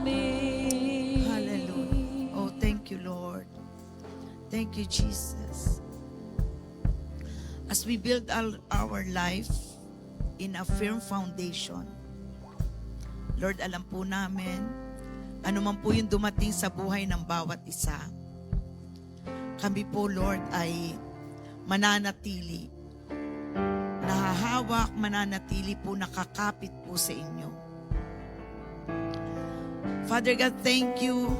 me. Hallelujah. Oh, thank you, Lord. Thank you, Jesus. As we build our life in a firm foundation, Lord, alam po namin, ano man po yung dumating sa buhay ng bawat isa, kami po, Lord, ay mananatili, nahahawak, mananatili po, nakakapit po sa inyo. Father God, thank you.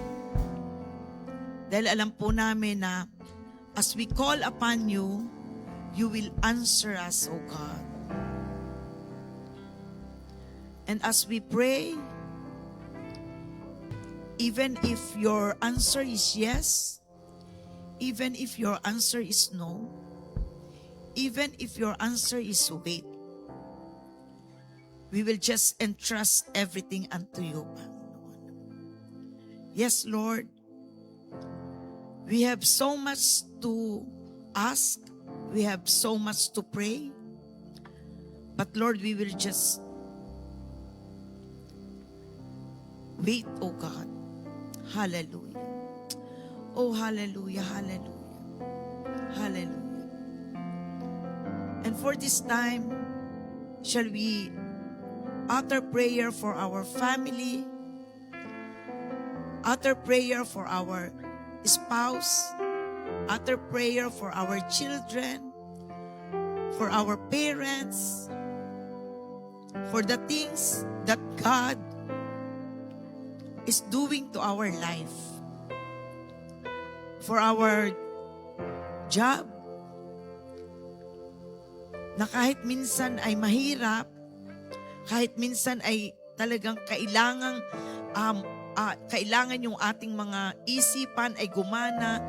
Dahil alam po namin na as we call upon you, you will answer us, O God. And as we pray, even if your answer is yes, even if your answer is no, even if your answer is wait, we will just entrust everything unto you, Panginoon. Yes, Lord, we have so much to ask, we have so much to pray, but Lord, we will just wait, O God. Hallelujah. Oh, hallelujah, hallelujah, hallelujah. And for this time, shall we utter prayer for our family, utter prayer for our spouse, utter prayer for our children, for our parents, for the things that God is doing to our life, for our job, na kahit minsan ay mahirap, kahit minsan ay talagang kailangan yung ating mga isipan ay gumana,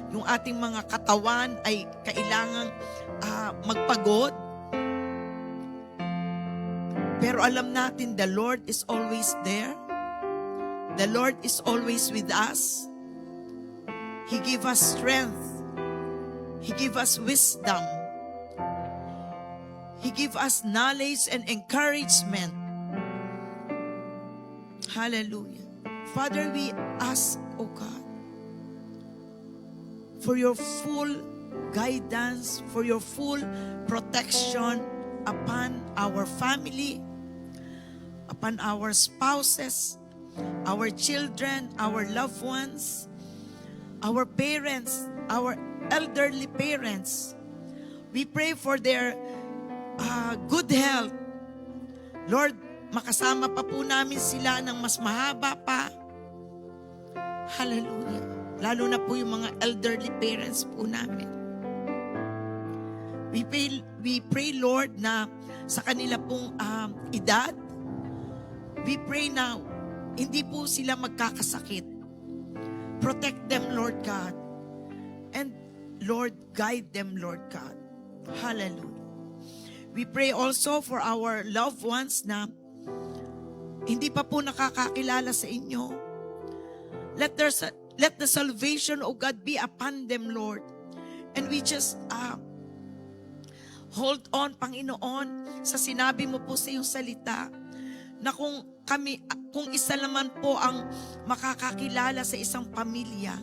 yung ating mga katawan ay kailangang magpagod. Pero alam natin, the Lord is always there. The Lord is always with us. He give us strength. He give us wisdom. He give us knowledge and encouragement. Hallelujah. Father, we ask, O God, for your full guidance, for your full protection upon our family, upon our spouses, our children, our loved ones, our parents, our elderly parents. We pray for their good health. Lord, makasama pa po namin sila ng mas mahaba pa. Hallelujah. Lalo na po yung mga elderly parents po namin. We pray, Lord, na sa kanila pong edad, we pray na hindi po sila magkakasakit. Protect them, Lord God. And Lord, guide them, Lord God. Hallelujah. We pray also for our loved ones na hindi pa po nakakakilala sa inyo. Let the salvation of God be upon them, Lord. And we just hold on, Panginoon, sa sinabi mo po sa iyong salita, na kung isa naman po ang makakakilala sa isang pamilya,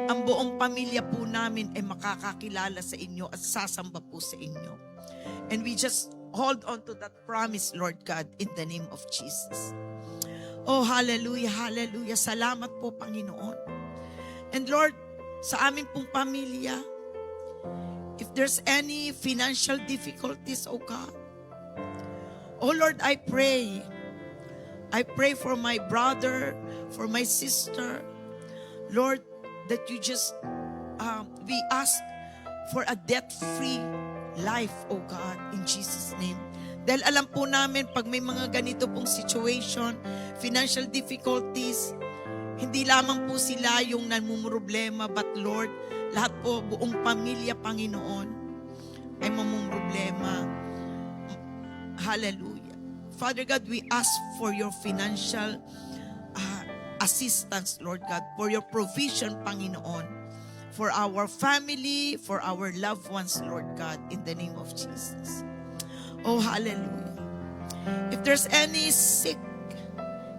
ang buong pamilya po namin ay makakakilala sa inyo at sasamba po sa inyo. And we just hold on to that promise, Lord God, in the name of Jesus. Oh, hallelujah, hallelujah. Salamat po, Panginoon. And Lord, sa aming pong pamilya, if there's any financial difficulties, oh God, oh Lord, I pray for my brother, for my sister, Lord, that you just, we ask for a debt-free life, oh God, in Jesus' name. Dahil alam po namin, pag may mga ganito pong situation, financial difficulties, hindi lamang po sila yung namumroblema, but Lord, lahat po, buong pamilya, Panginoon, ay mamumroblema. Hallelujah. Father God, we ask for your financial assistance, Lord God, for your provision, Panginoon, for our family, for our loved ones, Lord God, in the name of Jesus. Oh, hallelujah. If there's any sick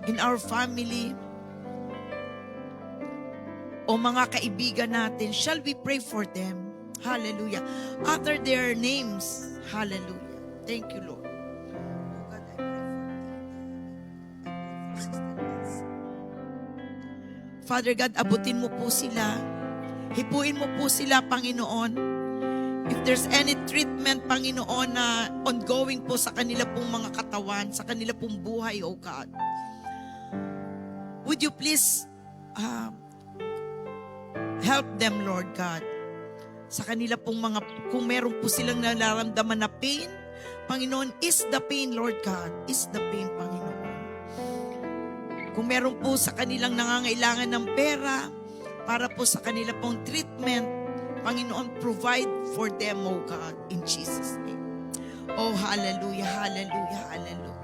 in our family, o mga kaibigan natin, shall we pray for them? Hallelujah. Utter their names. Hallelujah. Thank you, Lord. Oh God, I pray for Sister Nancy. Father God, abutin mo po sila. Hipuin mo po sila, Panginoon. If there's any treatment, Panginoon, na ongoing po sa kanila pong mga katawan, sa kanila pong buhay, oh God. Would you please help them, Lord God. Sa kanila pong mga, kung meron po silang nararamdaman na pain, Panginoon, is the pain, Lord God. Is the pain, Panginoon. Kung meron po sa kanilang nangangailangan ng pera, para po sa kanila pong treatment, Panginoon, provide for them, oh God, in Jesus' name. Oh, hallelujah, hallelujah, hallelujah.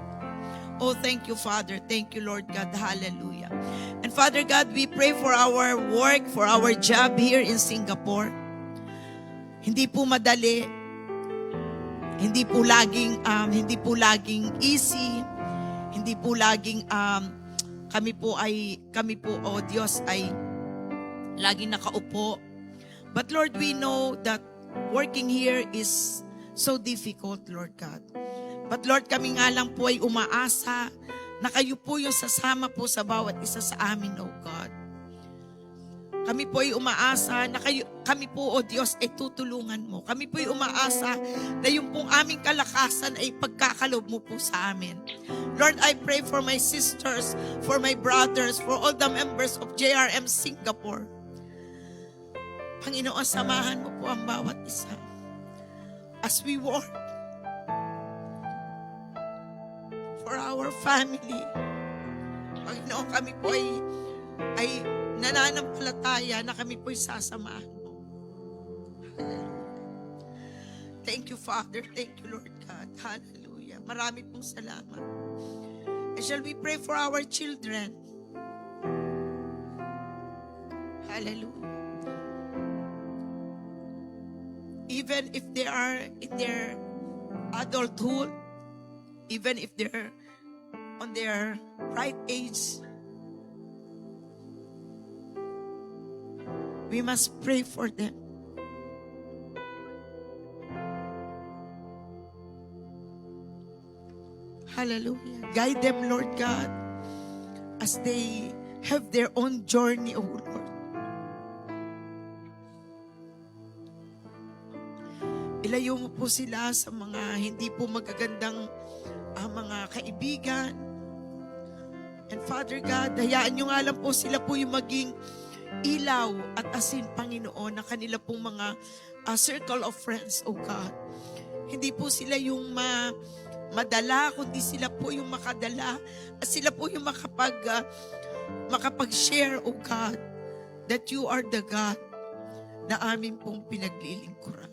Oh, thank you, Father. Thank you, Lord God. Hallelujah. And Father God, we pray for our work, for our job here in Singapore. Hindi po madali. Hindi po laging easy. Hindi po laging kami po, oh Diyos, ay laging nakaupo. But Lord, we know that working here is so difficult, Lord God. But Lord, kami nga lang po ay umaasa na kayo po yung sasama po sa bawat isa sa amin, oh God. Kami po ay umaasa na kami po, oh Diyos, ay tutulungan mo. Kami po ay umaasa na yung pong aming kalakasan ay pagkakalob mo po sa amin. Lord, I pray for my sisters, for my brothers, for all the members of JRM Singapore. Panginoon, samahan mo po ang bawat isa as we work for our family. Panginoon, kami po ay nananampalataya na kami po'y sasamahan mo. Hallelujah. Thank you, Father. Thank you, Lord God. Hallelujah. Marami pong salamat. And shall we pray for our children? Hallelujah. Even if they are in their adulthood, even if they're on their right age, we must pray for them. Hallelujah. Guide them, Lord God, as they have their own journey, O Lord. Ilayo mo po sila sa mga hindi po magagandang mga kaibigan. And Father God, hayaan nyo nga lang po sila po yung maging ilaw at asin, Panginoon, na kanila pong mga circle of friends, oh God. Hindi po sila yung madala, kundi sila po yung makadala at sila po yung makapag-share, oh God, that you are the God na amin pong pinaglilingkuran.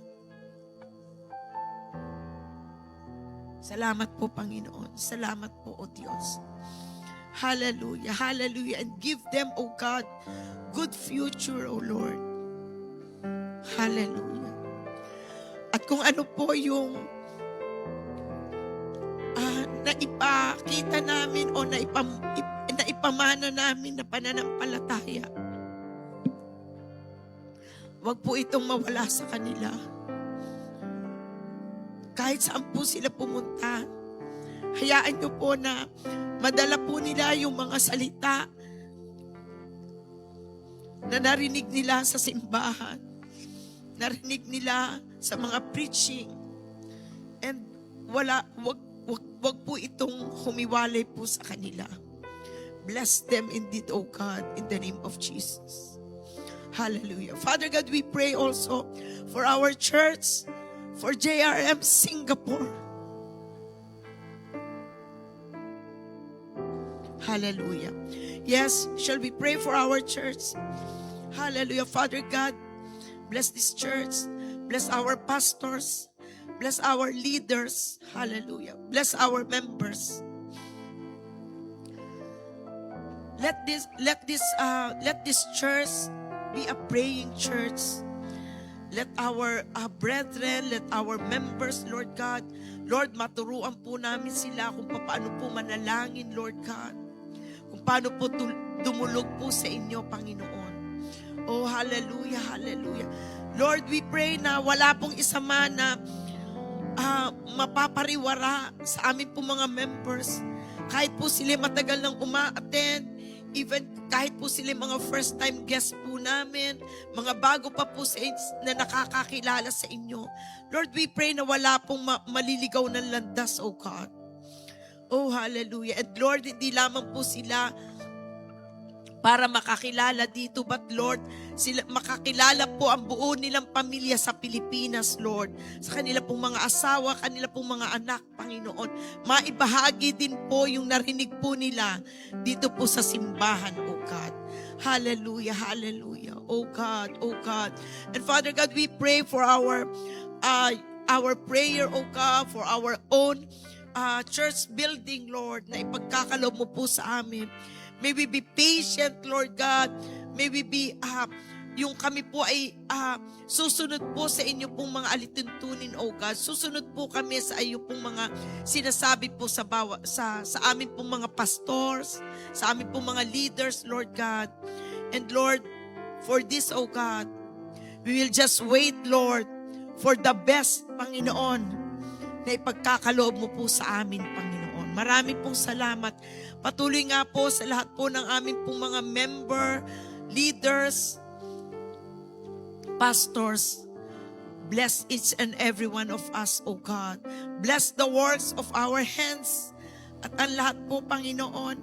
Salamat po, Panginoon. Salamat po, O Diyos. Hallelujah, hallelujah. And give them, O God, good future, O Lord. Hallelujah. At kung ano po yung naipakita namin o naipamana namin na pananampalataya, wag po itong mawala sa kanila. Kahit saan po sila pumunta, hayaan nyo po na madala po nila yung mga salita na narinig nila sa simbahan, narinig nila sa mga preaching, and wag po itong humiwalay po sa kanila. Bless them indeed, O God, in the name of Jesus. Hallelujah. Father God, we pray also for our church, for JRM Singapore. Hallelujah. Yes, shall we pray for our church? Hallelujah. Father God, bless this church. Bless our pastors. Bless our leaders. Hallelujah. Bless our members. Let this church be a praying church. Let our brethren, let our members, Lord God, Lord, maturuan po namin sila kung paano po manalangin, Lord God. Kung paano po dumulog po sa inyo, Panginoon. Oh, hallelujah, hallelujah. Lord, we pray na wala pong isa man na mapapariwara sa amin po mga members. Kahit po sila matagal nang uma-attend, even kahit po sila mga first time guest po namin, mga bago pa po na nakakakilala sa inyo. Lord, we pray na wala pong maliligaw ng landas, oh God. Oh, hallelujah. And Lord, hindi lamang po sila para makakilala dito, but Lord, sila makakilala po ang buo nilang pamilya sa Pilipinas, Lord. Sa kanila pong mga asawa, kanila pong mga anak, Panginoon. Maibahagi din po yung narinig po nila dito po sa simbahan, oh God. Hallelujah, hallelujah. Oh God, oh God. And Father God, we pray for our prayer, oh God, for our own church building, Lord, na ipagkakaloob mo po sa amin. May we be patient, Lord God. May we be, yung kami po ay susunod po sa inyo pong mga alituntunin, oh God. Susunod po kami sa iyo pong mga sinasabi po sa amin pong mga pastors, sa amin pong mga leaders, Lord God. And Lord, for this, oh God, we will just wait, Lord, for the best, Panginoon, na ipagkakaloob mo po sa amin, Panginoon. Marami pong salamat. Patuloy nga po sa lahat po ng aming pong mga member, leaders, pastors. Bless each and every one of us, O God. Bless the works of our hands. At ang lahat po, Panginoon,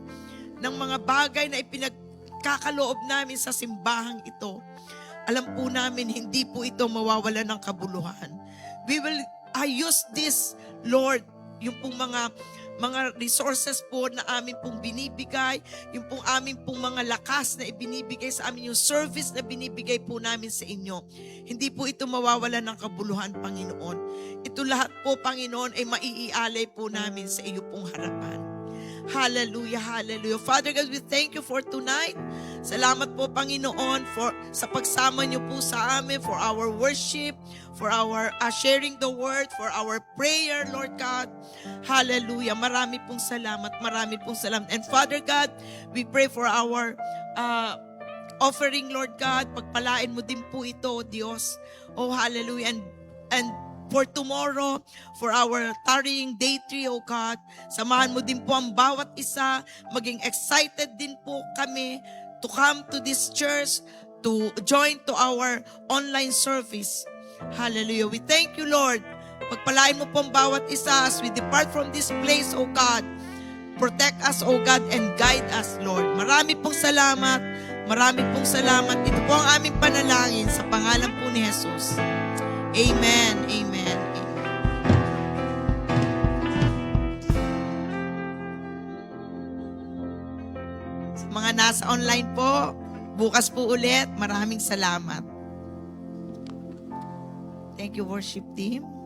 ng mga bagay na ipinagkakaloob namin sa simbahang ito. Alam po namin, hindi po ito mawawala ng kabuluhan. We will use this, Lord, yung pong mga resources po na amin pong binibigay, yung pong amin pong mga lakas na ibinibigay sa amin, yung service na binibigay po namin sa inyo. Hindi po ito mawawala ng kabuluhan, Panginoon. Ito lahat po, Panginoon, ay maiialay po namin sa iyo pong harapan. Hallelujah, hallelujah. Father God, we thank you for tonight. Salamat po, Panginoon, sa pagsama niyo po sa amin, for our worship, for our sharing the word, for our prayer, Lord God. Hallelujah. Marami pong salamat, marami pong salamat. And Father God, we pray for our offering, Lord God. Pagpalain mo din po ito, Diyos. Oh, hallelujah. And for tomorrow, for our tarrying day 3, oh God, samahan mo din po ang bawat isa. Maging excited din po kami to come to this church, to join to our online service. Hallelujah. We thank you, Lord. Pagpalain mo po ang bawat isa as we depart from this place, oh God. Protect us, oh God, and guide us, Lord. Marami pong salamat. Marami pong salamat. Ito po ang aming panalangin sa pangalan po ni Jesus. Amen. Amen. Sa mga nasa online po, bukas po ulit. Maraming salamat. Thank you, worship team.